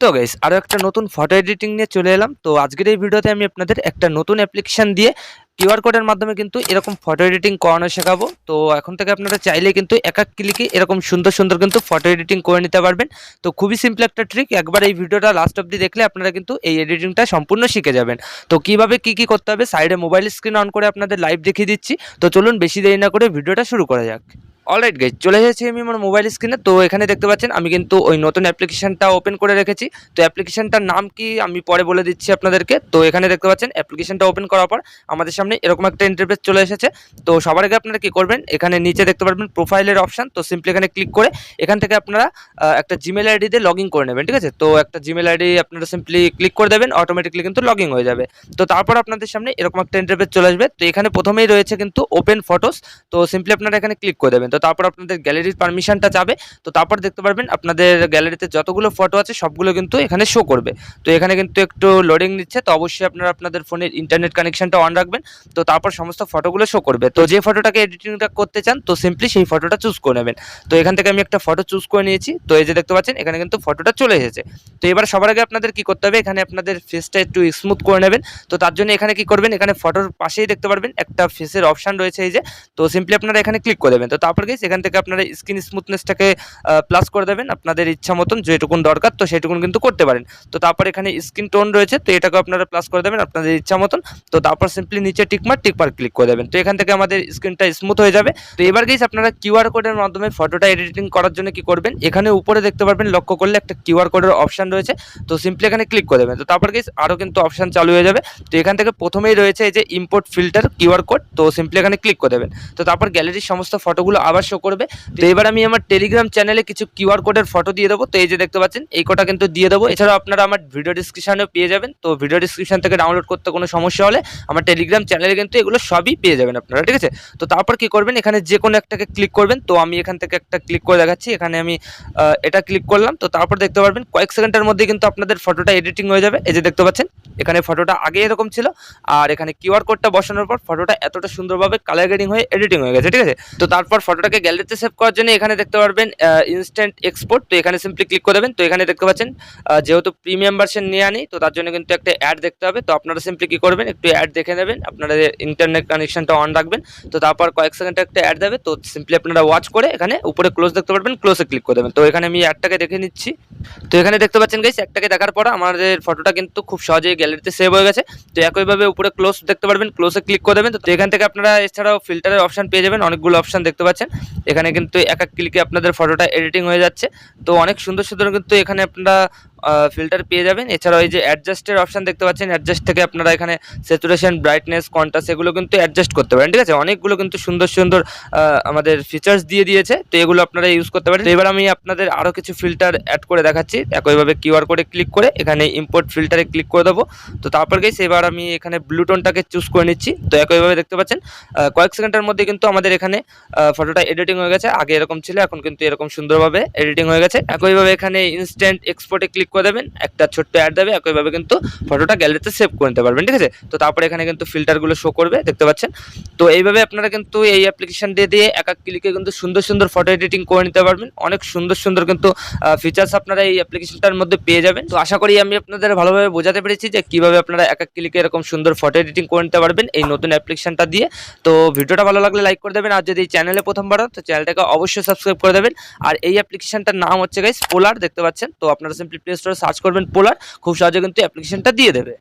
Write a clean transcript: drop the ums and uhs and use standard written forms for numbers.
তো গাইস আরো একটা নতুন ফটো এডিটিং নিয়ে চলে এলাম। তো আজকের এই ভিডিওতে আমি আপনাদের একটা নতুন অ্যাপ্লিকেশন দিয়ে কিউআর কোডের মাধ্যমে কিন্তু এরকম ফটো এডিটিং করানো শেখাবো। তো এখন থেকে আপনারা চাইলে কিন্তু এক এক ক্লিকে এরকম সুন্দর সুন্দর কিন্তু ফটো এডিটিং করে নিতে পারবেন। তো খুবই সিম্পল একটা ট্রিক, একবার এই ভিডিওটা লাস্ট অবধি দেখলে আপনারা কিন্তু এই এডিটিংটা সম্পূর্ণ শিখে যাবেন। তো কিভাবে কি করতে হবে সাইডে মোবাইল স্ক্রিন অন করে আপনাদের লাইভ দেখিয়ে দিচ্ছি। তো চলুন বেশি দেরি না করে ভিডিওটা শুরু করা যাক। অলরাইট গাইজ, চলে এসেছি আমি আমার মোবাইল স্ক্রিনে। তো এখানে দেখতে পাচ্ছেন আমি কিন্তু ওই নতুন অ্যাপ্লিকেশনটা ওপেন করে রেখেছি। তো অ্যাপ্লিকেশনটার নাম কি আমি পরে বলে দিচ্ছি আপনাদেরকে। তো এখানে দেখতে পাচ্ছেন অ্যাপ্লিকেশনটা ওপেন করার পর আমাদের সামনে এরকম একটা ইন্টারফেস চলে এসেছে। তো সবার আগে আপনারা কি করবেন, এখানে নিচে দেখতে পারবেন প্রোফাইলের অপশন। তো সিম্পলি এখানে ক্লিক করে এখান থেকে আপনারা একটা জিমেল আইডি দিয়ে লগ ইন করে নেবেন, ঠিক আছে। তো একটা জিমেল আইডি আপনারা সিম্পলি ক্লিক করে দেবেন, অটোমেটিকলি কিন্তু লগ ইন হয়ে যাবে। তো তারপর আপনাদের সামনে এরকম একটা ইন্টারফেস চলে আসবে। তো এখানে প্রথমেই রয়েছে কিন্তু ওপেন ফটোস। তো সিম্পলি আপনারা এখানে ক্লিক করে দেবেন। তো তারপর আপনাদের গ্যালারির পারমিশনটা যাবে। তো তারপর দেখতে পারবেন আপনাদের গ্যালারিতে যতগুলো ফটো আছে সবগুলো কিন্তু এখানে শো করবে। তো এখানে কিন্তু একটু লোডিং নিচ্ছে, তো অবশ্যই আপনারা আপনাদের ফোনের ইন্টারনেট কানেকশনটা অন রাখবেন। তো তারপর সমস্ত ফটোগুলো শো করবে। তো যে ফটোটাকে এডিটিংটা করতে চান তো সিম্পলি সেই ফটোটা চুজ করে নেবেন। তো এখান থেকে আমি একটা ফটো চুজ করে নিয়েছি। তো এই যে দেখতে পাচ্ছেন এখানে কিন্তু ফটোটা চলে এসেছে। তো এবার সবার আগে আপনাদের কি করতে হবে, এখানে আপনাদের ফেসটা একটু স্মুথ করে নেবেন। তো তার জন্য এখানে কি করবেন, এখানে ফটোর পাশেই দেখতে পারবেন একটা ফেসের অপশন রয়েছে এই যে। তো সিম্পলি আপনারা এখানে ক্লিক করে দেবেন। তো তারপর গিয়ে এখান থেকে আপনারা স্কিন স্মুথনেসটাকে প্লাস করে দেবেন আপনাদের ইচ্ছা মতন, যেটুকুন দরকার তো সেটুকুন কিন্তু করতে পারেন। তো তারপর এখানে স্কিন টোন রয়েছে, তো এটাকে আপনারা প্লাস করে দেবেন আপনাদের ইচ্ছা মতন। তো তারপর সিম্পলি নিচে টিকমার ক্লিক করে দেবেন। তো এখান থেকে আমাদের স্ক্রিনটা স্মুথ হয়ে যাবে। তো এবার গিয়ে আপনারা কিউআর কোডের মাধ্যমে ফটোটা এডিটিং করার জন্য কি করবেন, এখানে উপরে দেখতে পারবেন লক্ষ্য করলে একটা কিউআর কোডের অপশন রয়েছে। তো সিম্পলি এখানে ক্লিক করে দেবেন। তো তারপর গিয়ে আরও কিন্তু অপশন চালু হয়ে যাবে। তো এখান থেকে প্রথমেই রয়েছে এই যে ইম্পোর্ট ফিল্টার কিউআর কোড। তো সিম্পলি এখানে ক্লিক করে দেবেন। তো তারপর গ্যালারির সমস্ত ফটোগুলো আবার শো করবে। তো এবার আমি আমার টেলিগ্রাম চ্যানেলে কিছু কিউআর কোডের ফটো দিয়ে দেবো। তো এই যে দেখতে পাচ্ছেন এই কোডটা কিন্তু দিয়ে দেবো। এছাড়াও আপনারা আমার ভিডিও ডিসক্রিপশনেও পেয়ে যাবেন। তো ভিডিও ডিসক্রিপশন থেকে ডাউনলোড করতে কোনো সমস্যা হলে আমার টেলিগ্রাম চ্যানেলে কিন্তু এগুলো সবই পেয়ে যাবেন আপনারা, ঠিক আছে। তো তারপর কি করবেন, এখানে যে কোনো একটাকে ক্লিক করবেন। তো আমি এখান থেকে একটা ক্লিক করে দেখাচ্ছি। এখানে আমি এটা ক্লিক করলাম। তো তারপর দেখতে পারবেন কয়েক সেকেন্ডের মধ্যে কিন্তু আপনাদের ফটোটা এডিটিং হয়ে যাবে। এই যে দেখতে পাচ্ছেন এখানে ফটোটা আগে এরকম ছিল, আর এখানে কিউআর কোডটা বসানোর পর ফটোটা এতটা সুন্দরভাবে কালার গ্রেডিং হয়ে এডিটিং হয়ে গেছে, ঠিক আছে। তো তারপর ফটোটাকে গ্যালারিতে সেভ করার জন্য এখানে দেখতে পারবেন ইনস্ট্যান্ট এক্সপোর্ট। তো এখানে সিম্পলি ক্লিক করে দেবেন। তো এখানে দেখতে পাচ্ছেন যেহেতু প্রিমিয়াম ভার্সন নিয়ে আনি তো তার জন্য কিন্তু একটা অ্যাড দেখতে হবে। তো আপনারা সিম্পলি কি করবেন, একটু অ্যাড দেখে নেবেন, আপনাদের ইন্টারনেট কানেকশনটা অন রাখবেন। তো তারপর কয়েক সেকেন্ড একটা অ্যাড দেবে। তো সিম্পলি আপনারা ওয়াচ করে এখানে উপরে ক্লোজ দেখতে পারবেন, ক্লোজে ক্লিক করে দেবেন। তো এখানে আমি অ্যাডটাকে দেখে নিচ্ছি। তো এখানে দেখতে পাচ্ছেন গাইস অ্যাডটাকে দেখার পর আমাদের ফটোটা কিন্তু খুব সহজেই গ্যালারিতে সেভ হয়ে গেছে। তো একইভাবে উপরে ক্লোজ দেখতে পারবেন, ক্লোজে ক্লিক করে দেবেন। তো এখান থেকে আপনারা এছাড়াও ফিল্টারের অপশন পেয়ে যাবেন, অনেকগুলো অপশন দেখতে পাচ্ছেন। এখানে কিন্তু এক এক ক্লিকে আপনাদের ফটোটা এডিটিং হয়ে যাচ্ছে। তো অনেক সুন্দর সুন্দর কিন্তু এখানে আপনারা ফিল্টার পেয়ে যাবেন। এছাড়াও এই যে অ্যাডজাস্টের অপশন দেখতে পাচ্ছেন, অ্যাডজাস্ট থেকে আপনারা এখানে স্যাচুরেশন, ব্রাইটনেস, কন্ট্রাস্ট এগুলো কিন্তু অ্যাডজাস্ট করতে পারেন, ঠিক আছে। অনেকগুলো কিন্তু সুন্দর সুন্দর আমাদের ফিচার্স দিয়ে দিয়েছে। তো এগুলো আপনারা ইউজ করতে পারেন। তো এবার আমি আপনাদের আরও কিছু ফিল্টার অ্যাড করে দেখাচ্ছি। একইভাবে কিউআর কোডে ক্লিক করে এখানে ইম্পোর্ট ফিল্টারে ক্লিক করে দেবো। তো তারপর গেছে এবার আমি এখানে ব্লু টোনটাকে চুজ করে নিচ্ছি। তো একইভাবে দেখতে পাচ্ছেন কয়েক সেকেন্ডের মধ্যে কিন্তু আমাদের এখানে ফটোটা এডিটিং হয়ে গেছে। আগে এরকম ছিল, এখন কিন্তু এরকম সুন্দরভাবে এডিটিং হয়ে গেছে। একইভাবে এখানে ইনস্ট্যান্ট এক্সপোর্টে ক্লিক করে দেবেন, একটা ছোট্ট অ্যাড দেবে। একইভাবে কিন্তু ফটোটা গ্যালারিতে সেভ করে নিতে পারবেন, ঠিক আছে। তো তারপরে এখানে কিন্তু ফিল্টারগুলো শো করবে, দেখতে পাচ্ছেন। তো এইভাবে আপনারা কিন্তু এই অ্যাপ্লিকেশন দিয়ে এক এক ক্লিকে কিন্তু সুন্দর সুন্দর ফটো এডিটিং করে নিতে পারবেন। অনেক সুন্দর সুন্দর কিন্তু ফিচার্স আপনারা এই অ্যাপ্লিকেশনটার মধ্যে পেয়ে যাবেন। তো আশা করি আমি আপনাদের ভালোভাবে বোঝাতে পেরেছি যে কীভাবে আপনারা এক এক ক্লিকে এরকম সুন্দর ফটো এডিটিং করে নিতে পারবেন এই নতুন অ্যাপ্লিকেশনটা দিয়ে। তো ভিডিওটা ভালো লাগলে লাইক করে দেবেন, আর যদি এই চ্যানেলে প্রথমবার তো চ্যানেলটাকে অবশ্যই সাবস্ক্রাইব করে দেবেন। আর এই অ্যাপ্লিকেশনটার নাম হচ্ছে গাইস পোলার, দেখতে পাচ্ছেন। তো আপনারা সিম্পলি প্লে স্টোরে সার্চ করবেন পোলার, খুব সহজে কিন্তু অ্যাপ্লিকেশনটা দিয়ে দেবে।